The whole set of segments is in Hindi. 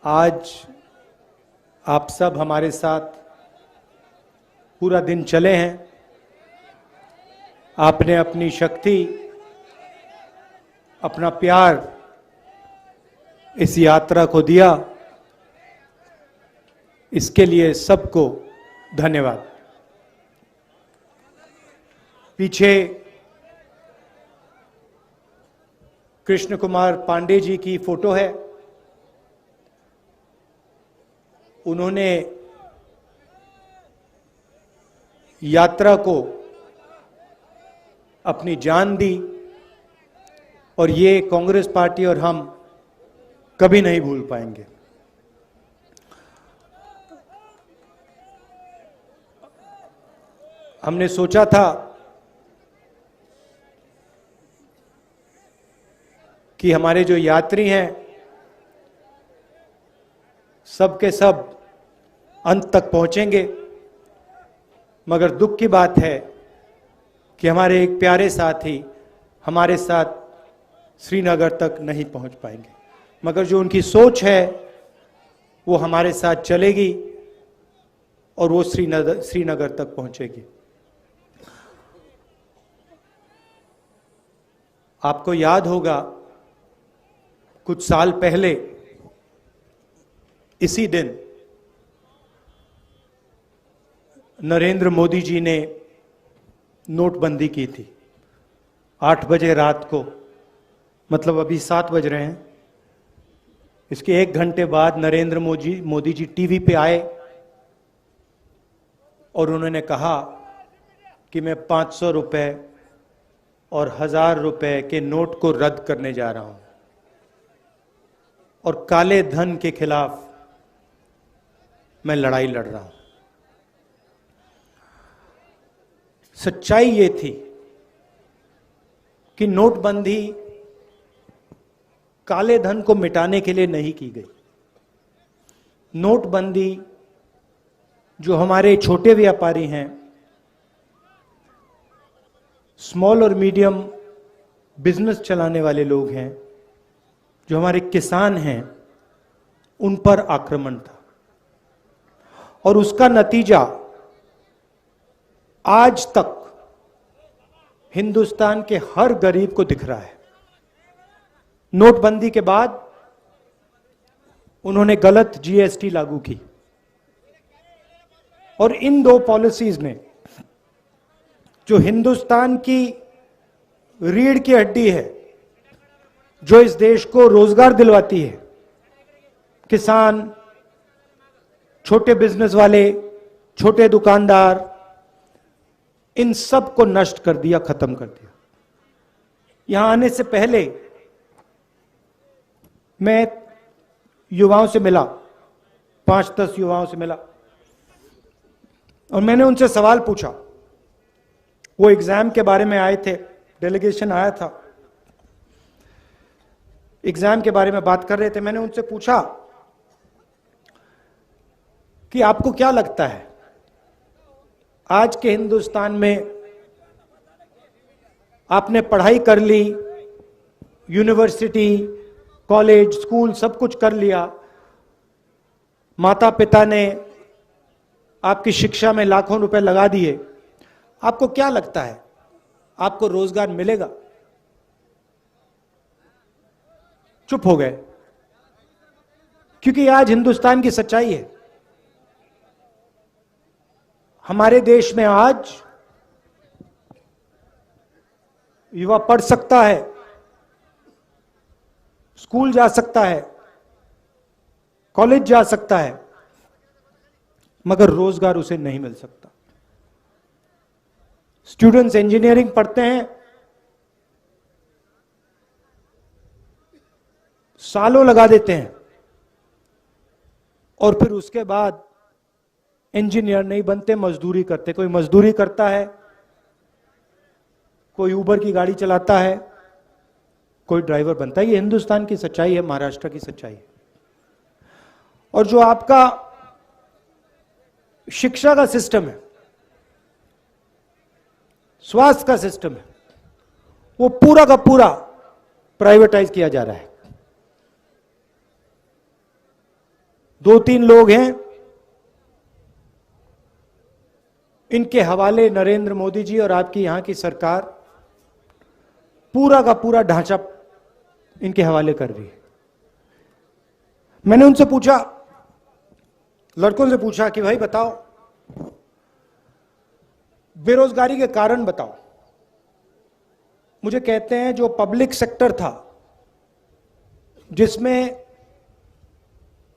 आज आप सब हमारे साथ पूरा दिन चले हैं। आपने अपनी शक्ति, अपना प्यार इस यात्रा को दिया, इसके लिए सबको धन्यवाद। पीछे कृष्ण कुमार पांडे जी की फोटो है। उन्होंने यात्रा को अपनी जान दी और ये कांग्रेस पार्टी और हम कभी नहीं भूल पाएंगे। हमने सोचा था कि हमारे जो यात्री हैं सब के सब अंत तक पहुंचेंगे, मगर दुख की बात है कि हमारे एक प्यारे साथी हमारे साथ श्रीनगर तक नहीं पहुंच पाएंगे। मगर जो उनकी सोच है वो हमारे साथ चलेगी और वो श्रीनगर तक पहुंचेगी। आपको याद होगा कुछ साल पहले इसी दिन नरेंद्र मोदी जी ने नोटबंदी की थी। 8 बजे रात को, मतलब अभी 7 बज रहे हैं, इसके 1 घंटे बाद नरेंद्र मोदी जी टीवी पे आए और उन्होंने कहा कि मैं 500 रुपए और 1000 रुपए के नोट को रद्द करने जा रहा हूं और काले धन के खिलाफ मैं लड़ाई लड़ रहा हूं। सच्चाई ये थी कि नोटबंदी काले धन को मिटाने के लिए नहीं की गई। नोटबंदी जो हमारे छोटे व्यापारी हैं, स्मॉल और मीडियम बिजनेस चलाने वाले लोग हैं, जो हमारे किसान हैं, उन पर आक्रमण था और उसका नतीजा आज तक हिंदुस्तान के हर गरीब को दिख रहा है। नोटबंदी के बाद उन्होंने गलत जीएसटी लागू की और इन 2 पॉलिसीज ने, जो हिंदुस्तान की रीढ़ की हड्डी है, जो इस देश को रोजगार दिलवाती है, किसान, छोटे बिजनेस वाले, छोटे दुकानदार, इन सब को नष्ट कर दिया, खत्म कर दिया। यहां आने से पहले मैं युवाओं से मिला, 5-10 युवाओं से मिला और मैंने उनसे सवाल पूछा। वो एग्जाम के बारे में आए थे, डेलीगेशन आया था, एग्जाम के बारे में बात कर रहे थे। मैंने उनसे पूछा कि आपको क्या लगता है आज के हिंदुस्तान में, आपने पढ़ाई कर ली, यूनिवर्सिटी, कॉलेज, स्कूल सब कुछ कर लिया, माता पिता ने आपकी शिक्षा में लाखों रुपए लगा दिए, आपको क्या लगता है आपको रोजगार मिलेगा? चुप हो गए, क्योंकि आज हिंदुस्तान की सच्चाई है। हमारे देश में आज युवा पढ़ सकता है, स्कूल जा सकता है, कॉलेज जा सकता है, मगर रोजगार उसे नहीं मिल सकता। स्टूडेंट्स इंजीनियरिंग पढ़ते हैं, सालों लगा देते हैं और फिर उसके बाद इंजीनियर नहीं बनते, मजदूरी करते। कोई मजदूरी करता है, कोई उबर की गाड़ी चलाता है, कोई ड्राइवर बनता है। ये हिंदुस्तान की सच्चाई है, महाराष्ट्र की सच्चाई है। और जो आपका शिक्षा का सिस्टम है, स्वास्थ्य का सिस्टम है, वो पूरा का पूरा प्राइवेटाइज किया जा रहा है। दो तीन लोग हैं, इनके हवाले नरेंद्र मोदी जी और आपकी यहां की सरकार पूरा का पूरा ढांचा इनके हवाले कर रही है। मैंने उनसे पूछा, लड़कों से पूछा कि भाई बताओ, बेरोजगारी के कारण बताओ। मुझे कहते हैं जो पब्लिक सेक्टर था, जिसमें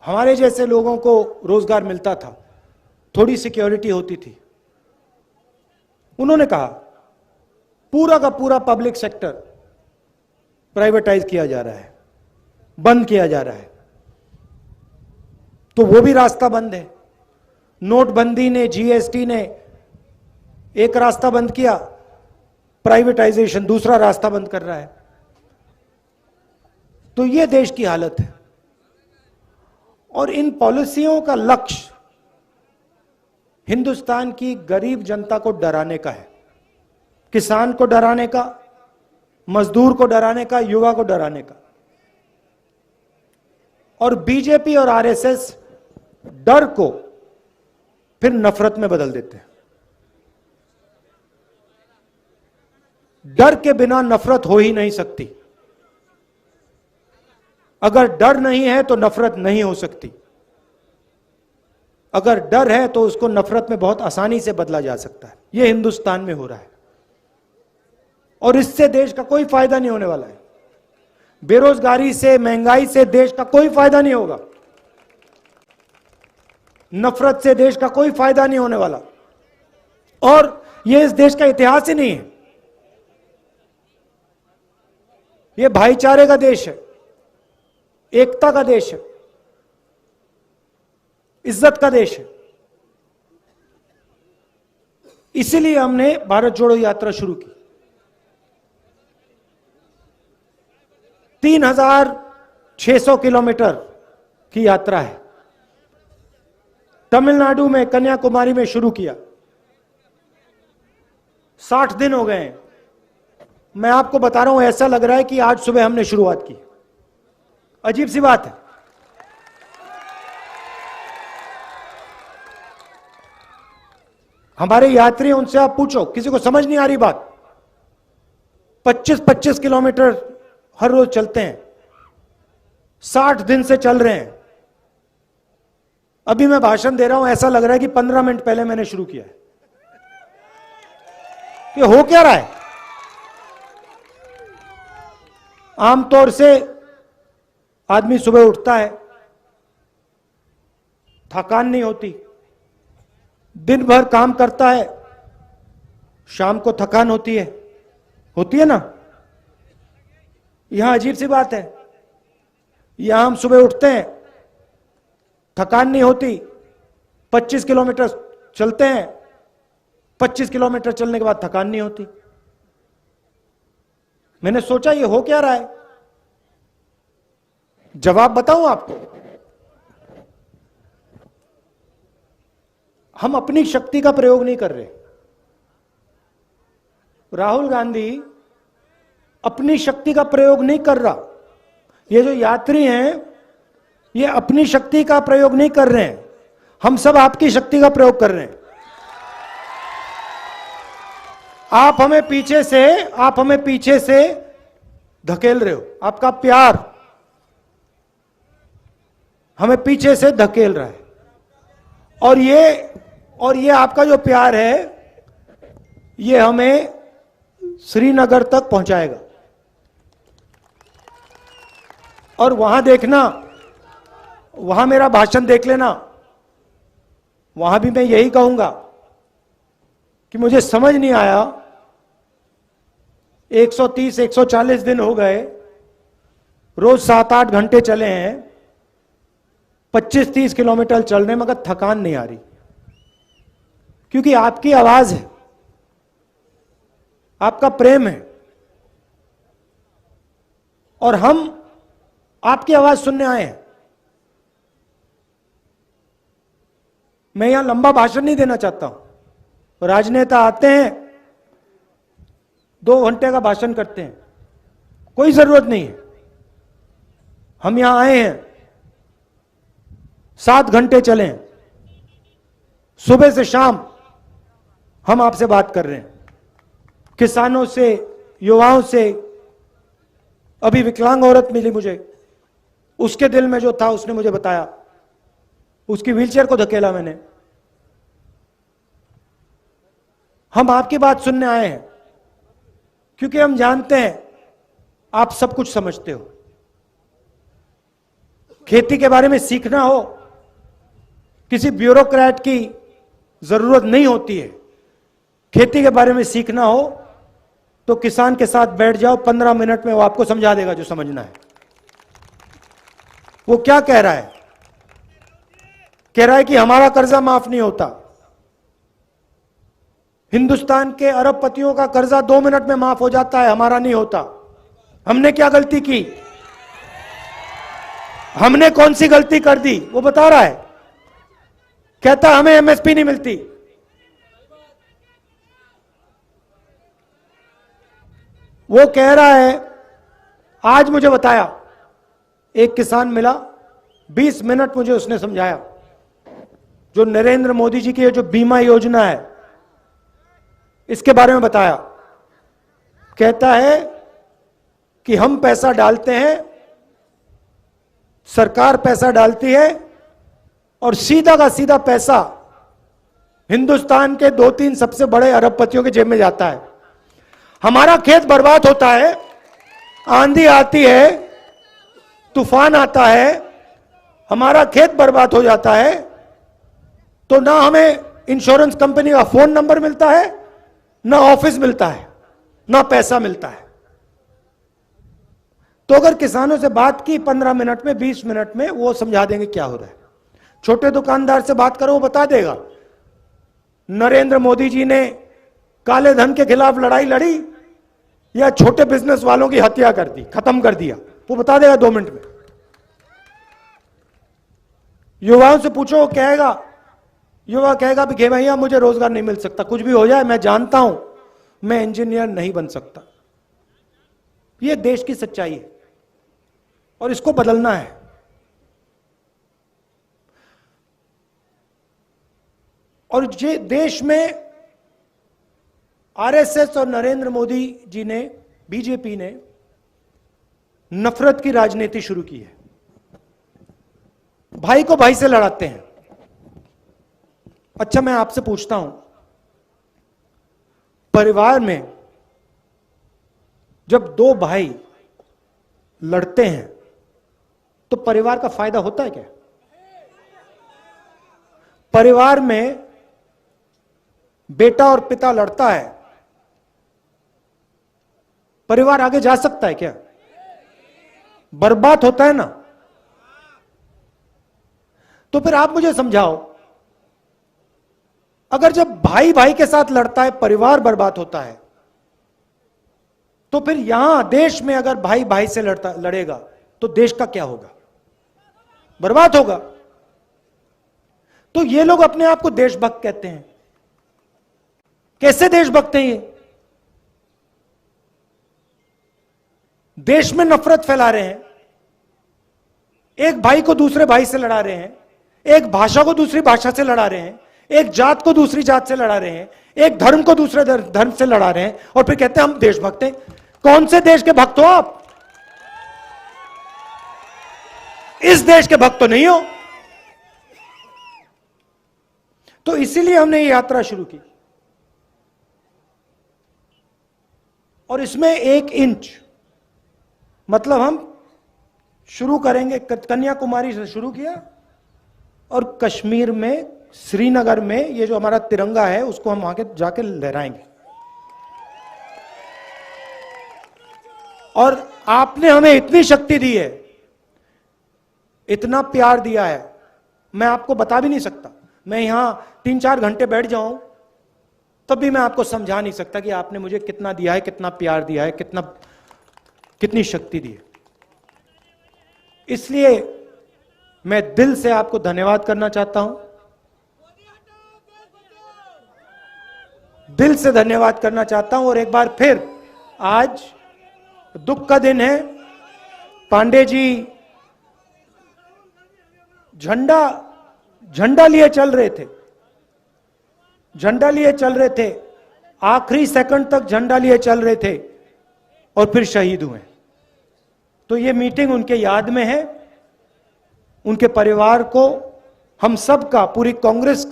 हमारे जैसे लोगों को रोजगार मिलता था, थोड़ी सिक्योरिटी होती थी, उन्होंने कहा पूरा का पूरा पब्लिक सेक्टर प्राइवेटाइज किया जा रहा है, बंद किया जा रहा है। तो वो भी रास्ता बंद है। नोटबंदी ने, जीएसटी ने एक रास्ता बंद किया, प्राइवेटाइजेशन दूसरा रास्ता बंद कर रहा है। तो ये देश की हालत है। और इन पॉलिसियों का लक्ष्य हिंदुस्तान की गरीब जनता को डराने का है, किसान को डराने का, मजदूर को डराने का, युवा को डराने का। और बीजेपी और आरएसएस डर को फिर नफरत में बदल देते हैं। डर के बिना नफरत हो ही नहीं सकती। अगर डर नहीं है तो नफरत नहीं हो सकती। अगर डर है तो उसको नफरत में बहुत आसानी से बदला जा सकता है। यह हिंदुस्तान में हो रहा है और इससे देश का कोई फायदा नहीं होने वाला है। बेरोजगारी से, महंगाई से देश का कोई फायदा नहीं होगा। नफरत से देश का कोई फायदा नहीं होने वाला। और यह इस देश का इतिहास ही नहीं है। यह भाईचारे का देश है, एकता का देश है, इज्जत का देश है। इसीलिए हमने भारत जोड़ो यात्रा शुरू की। 3600 किलोमीटर की यात्रा है। तमिलनाडु में, कन्याकुमारी में शुरू किया। 60 दिन हो गए हैं। मैं आपको बता रहा हूं, ऐसा लग रहा है कि आज सुबह हमने शुरुआत की। अजीब सी बात है। हमारे यात्री, उनसे आप पूछो, किसी को समझ नहीं आ रही बात। 25-25 किलोमीटर हर रोज चलते हैं, 60 दिन से चल रहे हैं। अभी मैं भाषण दे रहा हूं, ऐसा लग रहा है कि 15 मिनट पहले मैंने शुरू किया है। ये हो क्या रहा है? आमतौर से आदमी सुबह उठता है, थकान नहीं होती, दिन भर काम करता है, शाम को थकान होती है ना। यहां अजीब सी बात है। यहां हम सुबह उठते हैं, थकान नहीं होती, 25 किलोमीटर चलते हैं, 25 किलोमीटर चलने के बाद थकान नहीं होती। मैंने सोचा ये हो क्या रहा है। जवाब बताऊं आपको। हम अपनी शक्ति का प्रयोग नहीं कर रहे। राहुल गांधी अपनी शक्ति का प्रयोग नहीं कर रहा। ये जो यात्री हैं, ये अपनी शक्ति का प्रयोग नहीं कर रहे हैं। हम सब आपकी शक्ति का प्रयोग कर रहे हैं। आप हमें पीछे से धकेल रहे हो। आपका प्यार हमें पीछे से धकेल रहा है। और ये आपका जो प्यार है, ये हमें श्रीनगर तक पहुंचाएगा। और वहां देखना, वहां मेरा भाषण देख लेना। वहां भी मैं यही कहूंगा कि मुझे समझ नहीं आया, 130-140 दिन हो गए, रोज 7-8 घंटे चले हैं, 25-30 किलोमीटर चल रहे, मगर थकान नहीं आ रही। क्योंकि आपकी आवाज है, आपका प्रेम है, और हम आपकी आवाज सुनने आए हैं। मैं यहां लंबा भाषण नहीं देना चाहता हूं। राजनेता आते हैं, 2 घंटे का भाषण करते हैं, कोई जरूरत नहीं है। हम यहां आए हैं 7 घंटे चलें, सुबह से शाम हम आपसे बात कर रहे हैं, किसानों से, युवाओं से। अभी विकलांग औरत मिली मुझे, उसके दिल में जो था उसने मुझे बताया, उसकी व्हीलचेयर को धकेला मैंने। हम आपकी बात सुनने आए हैं क्योंकि हम जानते हैं आप सब कुछ समझते हो। खेती के बारे में सीखना हो, किसी ब्यूरोक्रेट की जरूरत नहीं होती है। खेती के बारे में सीखना हो तो किसान के साथ बैठ जाओ, 15 मिनट में वो आपको समझा देगा जो समझना है। वो क्या कह रहा है? कह रहा है कि हमारा कर्जा माफ नहीं होता। हिंदुस्तान के अरबपतियों का कर्जा 2 मिनट में माफ हो जाता है, हमारा नहीं होता। हमने क्या गलती की? हमने कौन सी गलती कर दी? वो बता रहा है। कहता हमें एमएसपी नहीं मिलती। वो कह रहा है, आज मुझे बताया, एक किसान मिला, 20 मिनट मुझे उसने समझाया, जो नरेंद्र मोदी जी की ये जो बीमा योजना है इसके बारे में बताया। कहता है कि हम पैसा डालते हैं, सरकार पैसा डालती है और सीधा का सीधा पैसा हिंदुस्तान के 2-3 सबसे बड़े अरबपतियों के जेब में जाता है। हमारा खेत बर्बाद होता है, आंधी आती है, तूफान आता है, हमारा खेत बर्बाद हो जाता है, तो ना हमें इंश्योरेंस कंपनी का फोन नंबर मिलता है, ना ऑफिस मिलता है, ना पैसा मिलता है। तो अगर किसानों से बात की 15 मिनट में, 20 मिनट में, वो समझा देंगे क्या हो रहा है। छोटे दुकानदार से बात करो, वो बता देगा नरेंद्र मोदी जी ने काले धन के खिलाफ लड़ाई लड़ी या छोटे बिजनेस वालों की हत्या कर दी, खत्म कर दिया, वो बता देगा 2 मिनट में। युवाओं से पूछो, वो कहेगा, युवा कहेगा कि भैया मुझे रोजगार नहीं मिल सकता, कुछ भी हो जाए, मैं जानता हूं मैं इंजीनियर नहीं बन सकता। यह देश की सच्चाई है और इसको बदलना है। और ये देश में आरएसएस और नरेंद्र मोदी जी ने, बीजेपी ने नफरत की राजनीति शुरू की है। भाई को भाई से लड़ाते हैं। अच्छा, मैं आपसे पूछता हूं, परिवार में जब 2 भाई लड़ते हैं तो परिवार का फायदा होता है क्या? परिवार में बेटा और पिता लड़ता है, परिवार आगे जा सकता है क्या? बर्बाद होता है ना। तो फिर आप मुझे समझाओ, अगर जब भाई भाई के साथ लड़ता है परिवार बर्बाद होता है, तो फिर यहां देश में अगर भाई भाई से लड़ेगा तो देश का क्या होगा? बर्बाद होगा। तो ये लोग अपने आप को देशभक्त कहते हैं। कैसे देशभक्त हैं ये? देश में नफरत फैला रहे हैं, एक भाई को दूसरे भाई से लड़ा रहे हैं, एक भाषा को दूसरी भाषा से लड़ा रहे हैं, एक जात को दूसरी जात से लड़ा रहे हैं, एक धर्म को दूसरे धर्म से लड़ा रहे हैं, और फिर कहते हैं हम देशभक्त हैं। कौन से देश के भक्त हो आप? इस देश के भक्त तो नहीं हो। तो इसीलिए हमने ये यात्रा शुरू की, और इसमें 1 इंच, मतलब हम शुरू करेंगे, कन्याकुमारी से शुरू किया और कश्मीर में, श्रीनगर में ये जो हमारा तिरंगा है उसको हम आगे जाके लहराएंगे। और आपने हमें इतनी शक्ति दी है, इतना प्यार दिया है, मैं आपको बता भी नहीं सकता। मैं यहां 3-4 घंटे बैठ जाऊं तब भी मैं आपको समझा नहीं सकता कि आपने मुझे कितना दिया है, कितना प्यार दिया है, कितनी शक्ति दी है। इसलिए मैं दिल से आपको धन्यवाद करना चाहता हूं, दिल से धन्यवाद करना चाहता हूं। और एक बार फिर आज दुख का दिन है। पांडे जी झंडा झंडा लिए चल रहे थे, झंडा लिए चल रहे थे, आखिरी सेकंड तक झंडा लिए चल रहे थे और फिर शहीद हुए। तो ये मीटिंग उनके याद में है। उनके परिवार को, हम सब का, पूरी कांग्रेस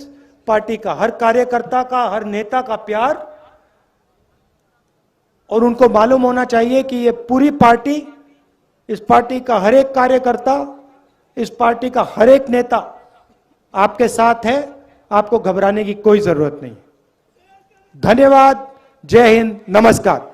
पार्टी का, हर कार्यकर्ता का, हर नेता का प्यार, और उनको मालूम होना चाहिए कि ये पूरी पार्टी, इस पार्टी का हर एक कार्यकर्ता, इस पार्टी का हर एक नेता आपके साथ है। आपको घबराने की कोई जरूरत नहीं। धन्यवाद। जय हिंद। नमस्कार।